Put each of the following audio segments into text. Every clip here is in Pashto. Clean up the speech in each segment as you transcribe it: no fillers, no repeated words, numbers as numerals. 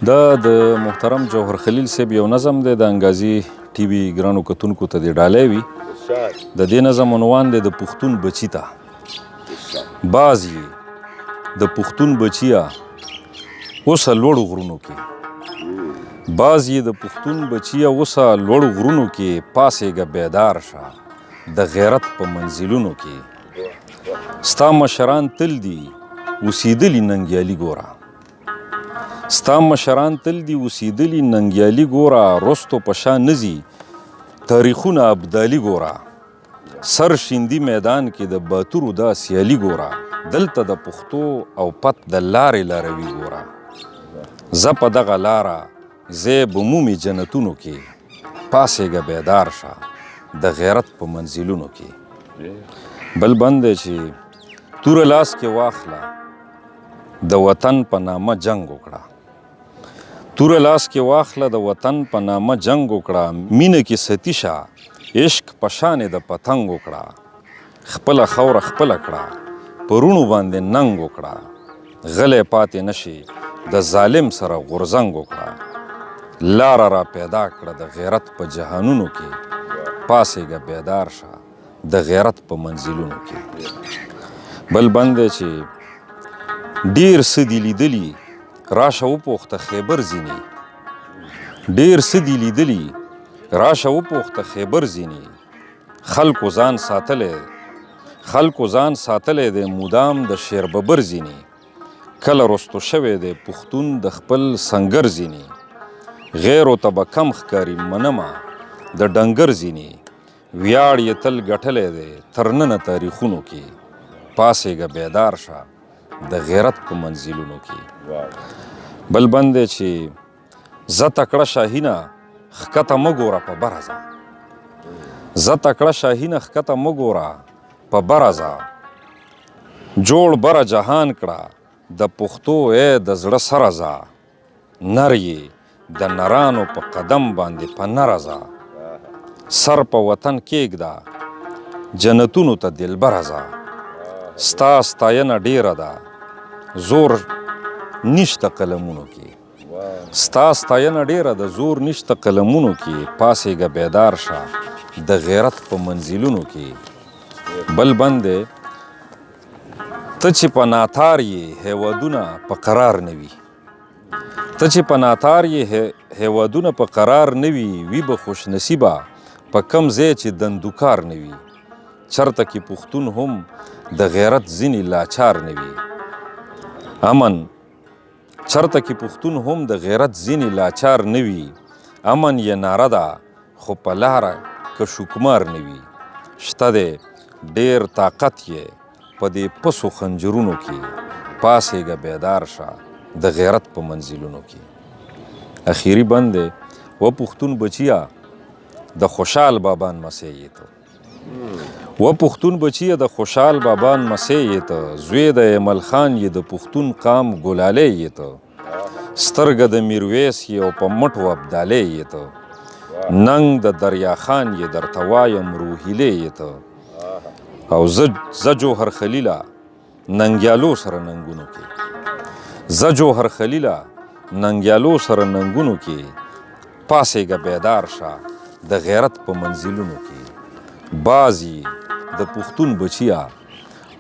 دا د محترم جوهر خلیل صاحب یو نظم دی د انګازي ټي وي ګرانو کتونکو ته دې ډالۍ وي. د دې نظم عنوان دی د پښتون بچي ته. باز یې د پښتون بچیه اوسه لوړو غرونو کې، باز یې د پښتون بچیه اوسه لوړو غرونو کې، پاسېږه بیدار شه د غیرت په منزلونو کې. ستا مشران تل دي اوسېدلي ننګیالي ګوره، ستا مشران تل دي اوسېدلي ننګیالي ګوره، رستو په شا نځي تاریخونه ابدالي ګوره. سر شیندي میدان کې د باتورو دا سیالي ګوره، دلته د پښتو او پت د لارې لاروي ګوره. زه په دغه لاره ځای به مومي جنتونو کې، پاسېږه بیدار شه د غیرت په منزلونو کې. بل بند دی چې توره لاس کې واخله د وطن په نامه جنګ وکړه، توره لاس کې واخله د وطن په نامه جنګ وکړه. مینه کې ستی شه عشق په شانې د پتنګ وکړه، خپله خوره خپله کړه پرونو باندې ننګ وکړه. غلی پاتې نشي د ظالم سره غورځنګ وکړه، لاره را پیدا کړه د غیرت په جهانونو کې، پاسېږه بیدار شه د غیرت په منزلونو کې. بل بند دی چې ډیر څه دي لیدلي راشه وپوښته خیبر ځینې، ډیر څه دي لیدلي راشه وپوښته خیبر ځینې. خلکو ځان ساتلی، خلکو ځان ساتلی دی مدام د شیر ببر ځینې. کله رستو شوی دی پښتون د خپل سنګر ځینې، غیرو ته به کم ښکاري منمه د ډنګر ځینې. ویاړ یې تل ګټلی دی تر ننه تاریخونو کې، پاسېږه بیدار شه د غیرت په منزلونو کې. بل بند دی چې زه تکړه شاهینه ښکته مه ګوره په بره ځه، زه تکړه شاهینه ښکته مه ګوره په بره ځه. جوړ بره جهان کړه د پښتو ای د زړه سره ځه، نر یې د نرانو په قدم باندې په نره ځه. سر په وطن کېږده جنتونو ته دلبره ځه، ستا ستاینه ډیره ده زور نشته قلمونو کې، ستا ستاینه ډیره ده زور نشته قلمونو کې، پاسېږه بیدار شه د غیرت په منزلونو کې. بل بند دی ته چې په ناتار یې هیوادونه په قرار نه وي، ته چې په ناتار یې هیوادونه په قرار نه وي، وي به خوش نصیبه په کم ځای چې دندوکار نه وي. چرته کې پښتون هم د غیرت ځینې لاچار نه وي. امن چرته کې پښتون هم د غیرت ځینې لاچار نه وي. امن یې ناره ده خو په لاره که شوکمار نه وي. شته دی ډیر طاقت یې په دې پسو خنجرونو کې، پاسېږه بیدار شه د غیرت په منزلونو کې. اخیری بند دی و پښتون بچیه د خوشحال بابا نمسی یې ته، و پښتون بچیه د خوشحال بابا نمسی یې ته. زوی د ایمل خان یې د پښتون قام ګلالی یې ته، سترګه د میرویس یې او په مټو ابدالی یې ته. ننګ د دریا خان یې درته وایم روهیلې یې ته. او زه جوهر خلیله ننګیالو سره ننګونو کې، زه جوهر خلیله ننګیالو سره ننګونو کې، پاسېږه بیدار شه د غیرت په منزلونو کې. باز یې د پښتون بچیه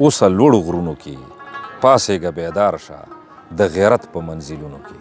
اوسه لوړو غرونو کې، پاسېږه بیدار شه د غیرت په منزلونو کې.